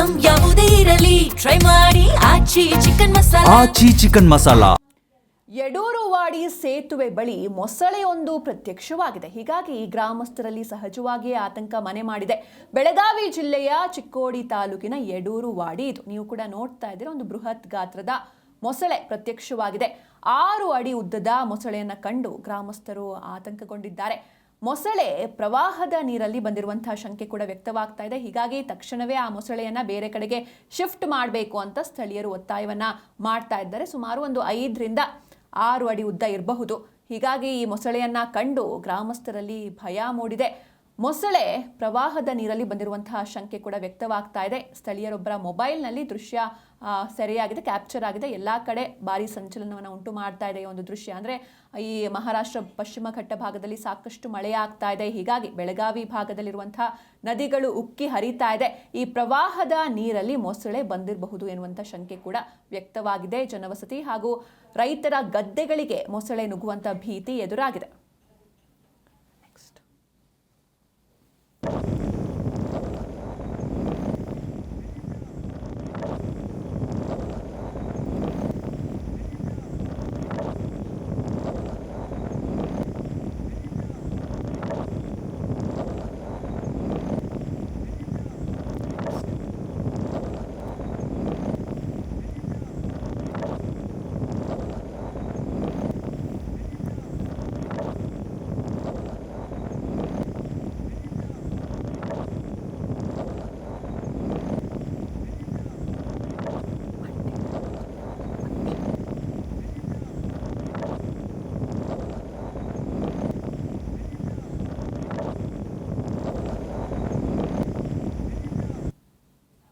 Item ಯಾವುದೇ ಇರಲಿ try ಮಾಡಿ ಆಚಿ ಚಿಕನ್ ಮಸಾಲಾ. ಆಚಿ ಚಿಕನ್ ಮಸಾಲಾ. ಯಡೂರುವಾಡಿ ಸೇತುವೆ ಬಳಿ ಮೊಸಳೆಯೊಂದು ಪ್ರತ್ಯಕ್ಷವಾಗಿದೆ. ಹೀಗಾಗಿ ಗ್ರಾಮಸ್ಥರಲ್ಲಿ ಸಹಜವಾಗಿಯೇ ಆತಂಕ ಮನೆ ಮಾಡಿದೆ. ಬೆಳಗಾವಿ ಜಿಲ್ಲೆಯ ಚಿಕ್ಕೋಡಿ ತಾಲೂಕಿನ ಯಡೂರುವಾಡಿ ಇದು. ನೀವು ಕೂಡ ನೋಡ್ತಾ ಇದ್ದೀರಾ, ಒಂದು ಬೃಹತ್ ಗಾತ್ರದ ಮೊಸಳೆ ಪ್ರತ್ಯಕ್ಷವಾಗಿದೆ. 6 ಅಡಿ ಉದ್ದದ ಮೊಸಳೆಯನ್ನ ಕಂಡು ಗ್ರಾಮಸ್ಥರು ಆತಂಕಗೊಂಡಿದ್ದಾರೆ. ಮೊಸಳೆ ಪ್ರವಾಹದ ನೀರಲ್ಲಿ ಬಂದಿರುವಂತಹ ಶಂಕೆ ಕೂಡ ವ್ಯಕ್ತವಾಗ್ತಾ ಇದೆ. ಹೀಗಾಗಿ ತಕ್ಷಣವೇ ಆ ಮೊಸಳೆಯನ್ನ ಬೇರೆ ಕಡೆಗೆ ಶಿಫ್ಟ್ ಮಾಡಬೇಕು ಅಂತ ಸ್ಥಳೀಯರು ಒತ್ತಾಯವನ್ನ ಮಾಡ್ತಾ ಇದ್ದಾರೆ. ಸುಮಾರು ಒಂದು 5 ರಿಂದ 6 ಅಡಿ ಉದ್ದ ಇರಬಹುದು. ಹೀಗಾಗಿ ಈ ಮೊಸಳೆಯನ್ನ ಕಂಡು ಗ್ರಾಮಸ್ಥರಲ್ಲಿ ಭಯ ಮೂಡಿದೆ. ಮೊಸಳೆ ಪ್ರವಾಹದ ನೀರಲ್ಲಿ ಬಂದಿರುವಂತಹ ಶಂಕೆ ಕೂಡ ವ್ಯಕ್ತವಾಗ್ತಾ ಇದೆ. ಸ್ಥಳೀಯರೊಬ್ಬರ ಮೊಬೈಲ್ನಲ್ಲಿ ದೃಶ್ಯ ಸೆರೆಯಾಗಿದೆ, ಕ್ಯಾಪ್ಚರ್ ಆಗಿದೆ. ಎಲ್ಲ ಕಡೆ ಭಾರಿ ಸಂಚಲನವನ್ನು ಉಂಟು ಮಾಡ್ತಾ ಇದೆ ಈ ಒಂದು ದೃಶ್ಯ. ಅಂದರೆ ಈ ಮಹಾರಾಷ್ಟ್ರ ಪಶ್ಚಿಮ ಘಟ್ಟ ಭಾಗದಲ್ಲಿ ಸಾಕಷ್ಟು ಮಳೆ ಆಗ್ತಾ ಇದೆ. ಹೀಗಾಗಿ ಬೆಳಗಾವಿ ಭಾಗದಲ್ಲಿರುವಂತಹ ನದಿಗಳು ಉಕ್ಕಿ ಹರಿತಾ ಇದೆ. ಈ ಪ್ರವಾಹದ ನೀರಲ್ಲಿ ಮೊಸಳೆ ಬಂದಿರಬಹುದು ಎನ್ನುವಂಥ ಶಂಕೆ ಕೂಡ ವ್ಯಕ್ತವಾಗಿದೆ. ಜನವಸತಿ ಹಾಗೂ ರೈತರ ಗದ್ದೆಗಳಿಗೆ ಮೊಸಳೆ ನುಗ್ಗುವಂಥ ಭೀತಿ ಎದುರಾಗಿದೆ.